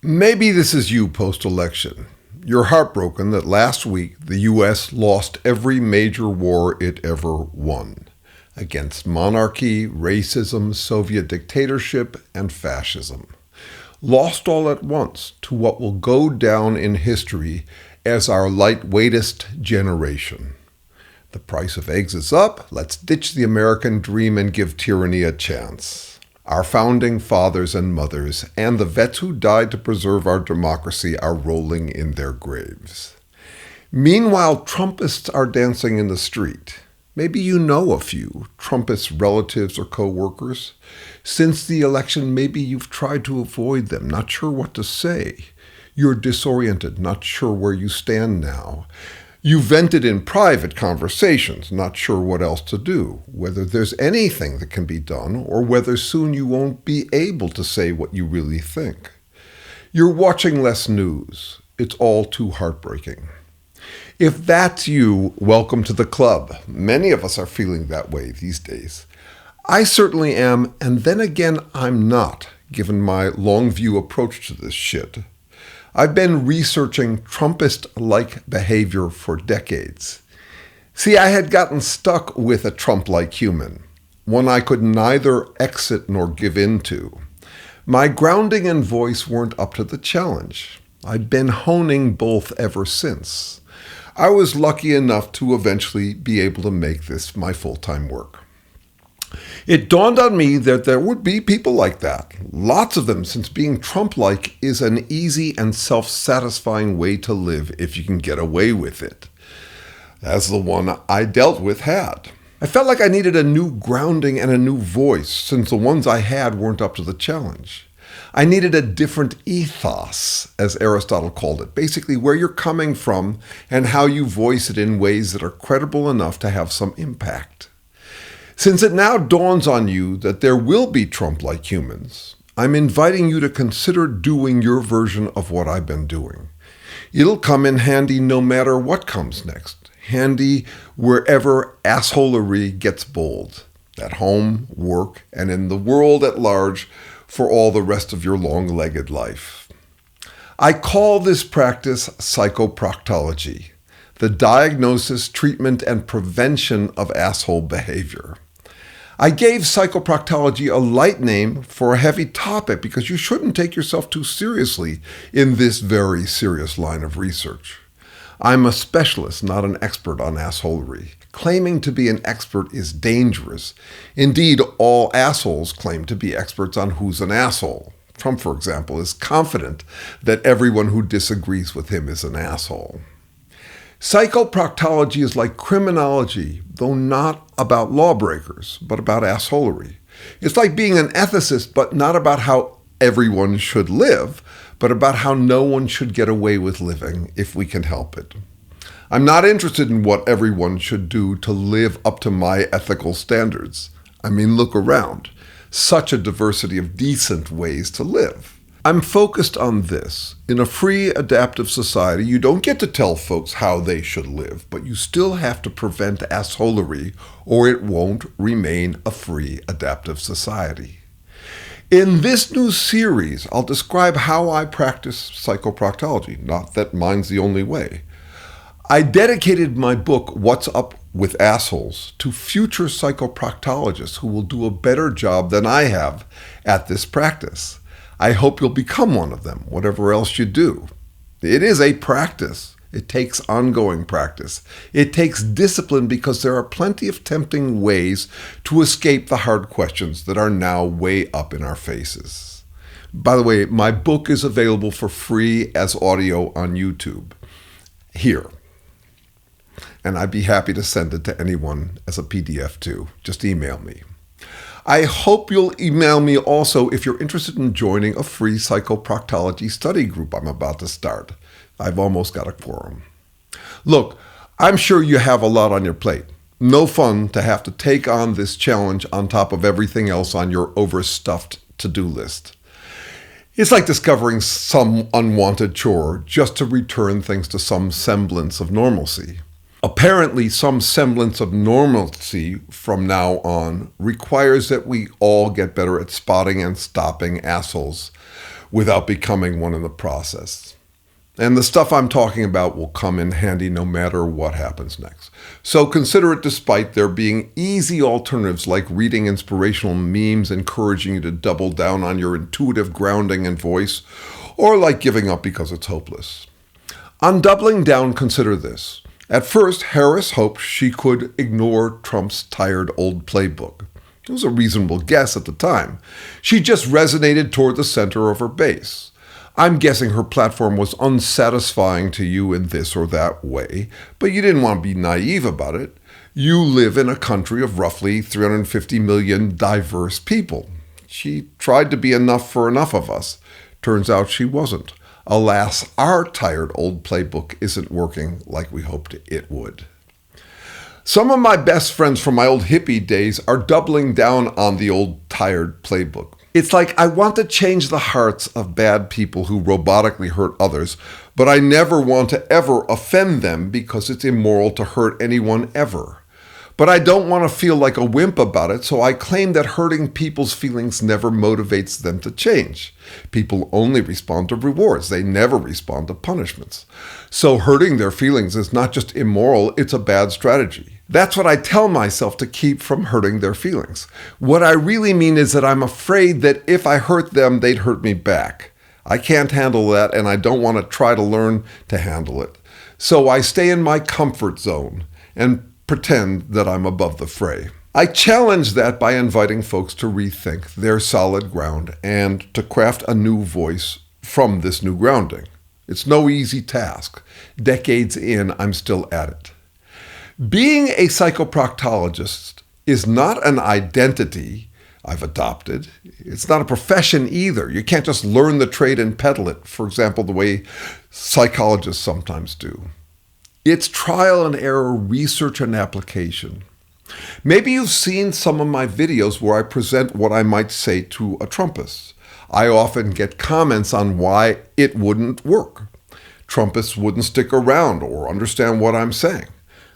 Maybe this is you post-election. You're heartbroken that last week the U.S. lost every major war it ever won against monarchy, racism, Soviet dictatorship, and fascism. Lost all at once to what will go down in history as our lightweightest generation. The price of eggs is up. Let's ditch the American dream and give tyranny a chance. Our founding fathers and mothers and the vets who died to preserve our democracy are rolling in their graves. Meanwhile, Trumpists are dancing in the street. Maybe you know a few Trumpist relatives or co-workers. Since the election, maybe you've tried to avoid them, not sure what to say. You're disoriented, not sure where you stand now. You vented in private conversations, not sure what else to do, whether there's anything that can be done, or whether soon you won't be able to say what you really think. You're watching less news. It's all too heartbreaking. If that's you, welcome to the club. Many of us are feeling that way these days. I certainly am, and then again, I'm not, given my long view approach to this shit. I've been researching Trumpist-like behavior for decades. See, I had gotten stuck with a Trump-like human, one I could neither exit nor give in to. My grounding and voice weren't up to the challenge. I've been honing both ever since. I was lucky enough to eventually be able to make this my full-time work. It dawned on me that there would be people like that, lots of them, since being Trump-like is an easy and self-satisfying way to live if you can get away with it, as the one I dealt with had. I felt like I needed a new grounding and a new voice, since the ones I had weren't up to the challenge. I needed a different ethos, as Aristotle called it, basically where you're coming from and how you voice it in ways that are credible enough to have some impact. Since it now dawns on you that there will be Trump-like humans, I'm inviting you to consider doing your version of what I've been doing. It'll come in handy no matter what comes next. Handy wherever assholery gets bold. At home, work, and in the world at large for all the rest of your long-legged life. I call this practice psychoproctology, the diagnosis, treatment, and prevention of asshole behavior. I gave psychoproctology a light name for a heavy topic because you shouldn't take yourself too seriously in this very serious line of research. I'm a specialist, not an expert on assholery. Claiming to be an expert is dangerous. Indeed, all assholes claim to be experts on who's an asshole. Trump, for example, is confident that everyone who disagrees with him is an asshole. Psychoproctology is like criminology, though not about lawbreakers, but about assholery. It's like being an ethicist, but not about how everyone should live, but about how no one should get away with living if we can help it. I'm not interested in what everyone should do to live up to my ethical standards. I mean, look around. Such a diversity of decent ways to live. I'm focused on this. In a free, adaptive society, you don't get to tell folks how they should live, but you still have to prevent assholery, or it won't remain a free, adaptive society. In this new series, I'll describe how I practice psychoproctology, not that mine's the only way. I dedicated my book, What's Up with Assholes, to future psychoproctologists who will do a better job than I have at this practice. I hope you'll become one of them, whatever else you do. It is a practice. It takes ongoing practice. It takes discipline because there are plenty of tempting ways to escape the hard questions that are now way up in our faces. By the way, my book is available for free as audio on YouTube. Here. And I'd be happy to send it to anyone as a PDF too. Just email me. I hope you'll email me also if you're interested in joining a free psychoproctology study group I'm about to start. I've almost got a quorum. Look, I'm sure you have a lot on your plate. No fun to have to take on this challenge on top of everything else on your overstuffed to-do list. It's like discovering some unwanted chore just to return things to some semblance of normalcy. Apparently, some semblance of normalcy from now on requires that we all get better at spotting and stopping assholes without becoming one in the process. And the stuff I'm talking about will come in handy no matter what happens next. So consider it despite there being easy alternatives like reading inspirational memes encouraging you to double down on your intuitive grounding and voice, or like giving up because it's hopeless. On doubling down, consider this. At first, Harris hoped she could ignore Trump's tired old playbook. It was a reasonable guess at the time. She just resonated toward the center of her base. I'm guessing her platform was unsatisfying to you in this or that way, but you didn't want to be naive about it. You live in a country of roughly 350 million diverse people. She tried to be enough for enough of us. Turns out she wasn't. Alas, our tired old playbook isn't working like we hoped it would. Some of my best friends from my old hippie days are doubling down on the old tired playbook. It's like I want to change the hearts of bad people who robotically hurt others, but I never want to ever offend them because it's immoral to hurt anyone ever. But I don't want to feel like a wimp about it, so I claim that hurting people's feelings never motivates them to change. People only respond to rewards. They never respond to punishments. So hurting their feelings is not just immoral, it's a bad strategy. That's what I tell myself to keep from hurting their feelings. What I really mean is that I'm afraid that if I hurt them, they'd hurt me back. I can't handle that, and I don't want to try to learn to handle it. So I stay in my comfort zone and pretend that I'm above the fray. I challenge that by inviting folks to rethink their solid ground and to craft a new voice from this new grounding. It's no easy task. Decades in, I'm still at it. Being a psychoproctologist is not an identity I've adopted. It's not a profession either. You can't just learn the trade and peddle it, for example, the way psychologists sometimes do. It's trial and error, research and application. Maybe you've seen some of my videos where I present what I might say to a Trumpist. I often get comments on why it wouldn't work. Trumpists wouldn't stick around or understand what I'm saying.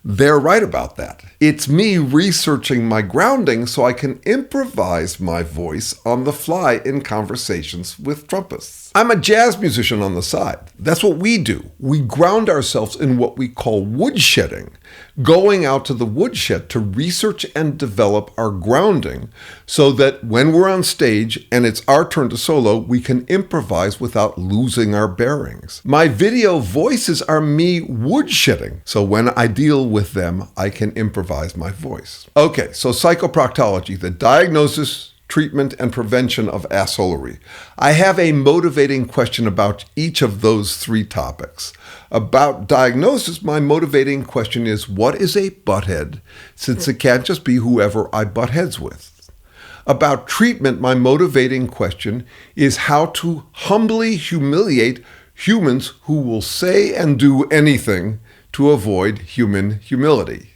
They're right about that. It's me researching my grounding so I can improvise my voice on the fly in conversations with Trumpists. I'm a jazz musician on the side. That's what we do. We ground ourselves in what we call woodshedding, going out to the woodshed to research and develop our grounding so that when we're on stage and it's our turn to solo, we can improvise without losing our bearings. My video voices are me woodshedding, so when I deal with them, I can improvise my voice. Okay, so psychoproctology, the diagnosis, treatment, and prevention of assholery. I have a motivating question about each of those three topics. About diagnosis, my motivating question is, what is a butthead? Since it can't just be whoever I butt heads with. About treatment, my motivating question is how to humbly humiliate humans who will say and do anything to avoid human humility.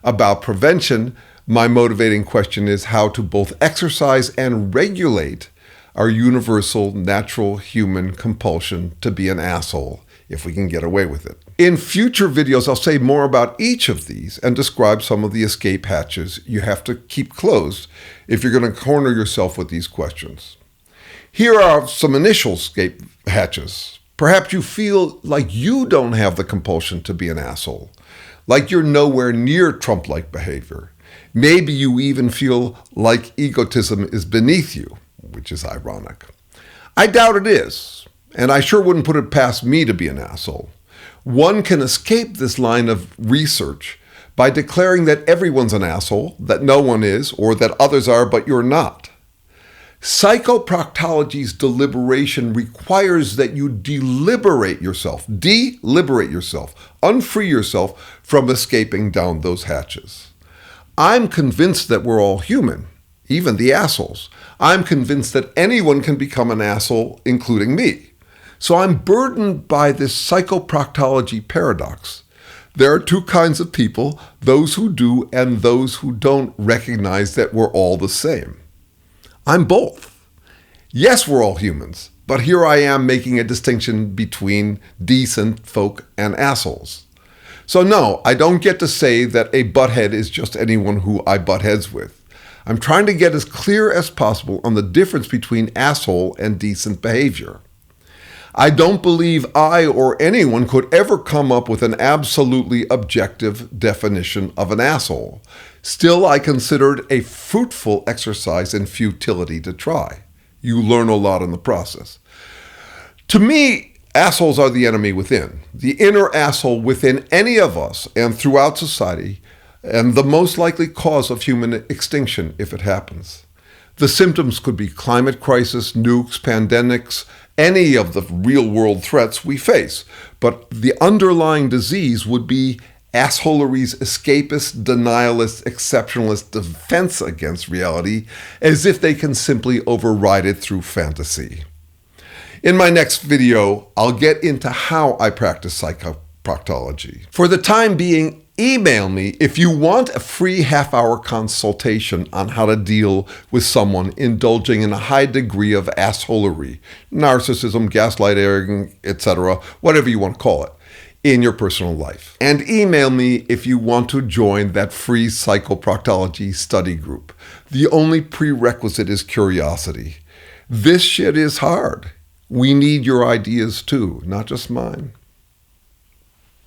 About prevention, my motivating question is how to both exercise and regulate our universal, natural human compulsion to be an asshole, if we can get away with it. In future videos, I'll say more about each of these and describe some of the escape hatches you have to keep closed if you're going to corner yourself with these questions. Here are some initial escape hatches. Perhaps you feel like you don't have the compulsion to be an asshole, like you're nowhere near Trump-like behavior. Maybe you even feel like egotism is beneath you, which is ironic. I doubt it is, and I sure wouldn't put it past me to be an asshole. One can escape this line of research by declaring that everyone's an asshole, that no one is, or that others are, but you're not. Psychoproctology's deliberation requires that you deliberate yourself, unfree yourself from escaping down those hatches. I'm convinced that we're all human, even the assholes. I'm convinced that anyone can become an asshole, including me. So I'm burdened by this psychoproctology paradox. There are two kinds of people, those who do and those who don't recognize that we're all the same. I'm both. Yes, we're all humans, but here I am making a distinction between decent folk and assholes. So no, I don't get to say that a butthead is just anyone who I butt heads with. I'm trying to get as clear as possible on the difference between asshole and decent behavior. I don't believe I or anyone could ever come up with an absolutely objective definition of an asshole. Still, I consider it a fruitful exercise in futility to try. You learn a lot in the process. To me, assholes are the enemy within, the inner asshole within any of us and throughout society, and the most likely cause of human extinction if it happens. The symptoms could be climate crisis, nukes, pandemics, any of the real-world threats we face, but the underlying disease would be assholery's escapist, denialist, exceptionalist defense against reality, as if they can simply override it through fantasy. In my next video, I'll get into how I practice psychoproctology. For the time being, email me if you want a free half-hour consultation on how to deal with someone indulging in a high degree of assholery, narcissism, gaslighting, etc., whatever you want to call it, in your personal life. And email me if you want to join that free psychoproctology study group. The only prerequisite is curiosity. This shit is hard. We need your ideas too, not just mine.